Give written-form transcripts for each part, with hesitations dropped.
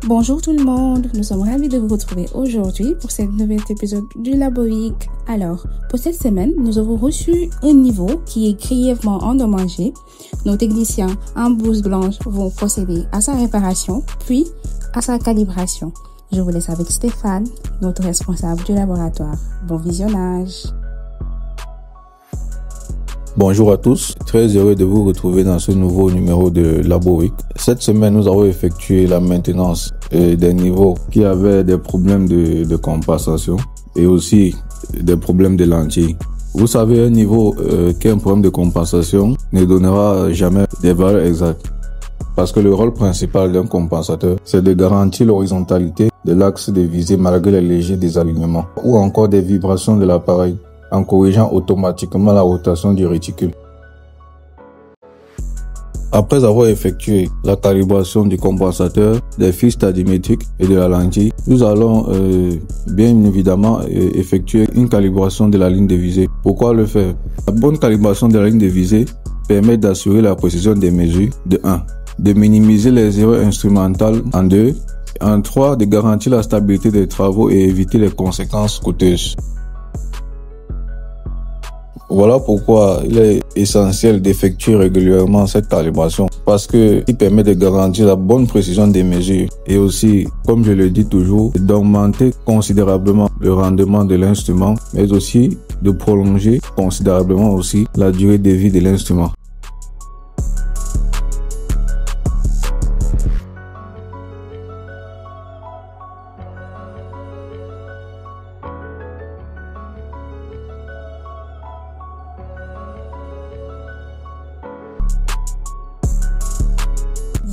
Bonjour tout le monde, nous sommes ravis de vous retrouver aujourd'hui pour cet nouvel épisode du Labo Week. Alors, pour cette semaine, nous avons reçu un niveau qui est grièvement endommagé. Nos techniciens en blouse blanche vont procéder à sa réparation, puis à sa calibration. Je vous laisse avec Stéphane, notre responsable du laboratoire. Bon visionnage. Bonjour à tous, très heureux de vous retrouver dans ce nouveau numéro de Labo Week. Cette semaine, nous avons effectué la maintenance des niveaux qui avaient des problèmes de compensation et aussi des problèmes de lentilles. Vous savez, un niveau qui a un problème de compensation ne donnera jamais des valeurs exactes. Parce que le rôle principal d'un compensateur, c'est de garantir l'horizontalité de l'axe de visée malgré les légers désalignements ou encore des vibrations de l'appareil, en corrigeant automatiquement la rotation du réticule. Après avoir effectué la calibration du compensateur, des fils stadimétriques et de la lentille, nous allons bien évidemment effectuer une calibration de la ligne de visée. Pourquoi le faire? La bonne calibration de la ligne de visée permet d'assurer la précision des mesures de 1, de minimiser les erreurs instrumentales en 2, en 3, de garantir la stabilité des travaux et éviter les conséquences coûteuses. Voilà pourquoi il est essentiel d'effectuer régulièrement cette calibration parce qu'il permet de garantir la bonne précision des mesures et aussi, comme je le dis toujours, d'augmenter considérablement le rendement de l'instrument mais aussi de prolonger considérablement aussi la durée de vie de l'instrument.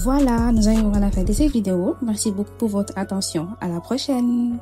Voilà, nous arrivons à la fin de cette vidéo. Merci beaucoup pour votre attention. À la prochaine.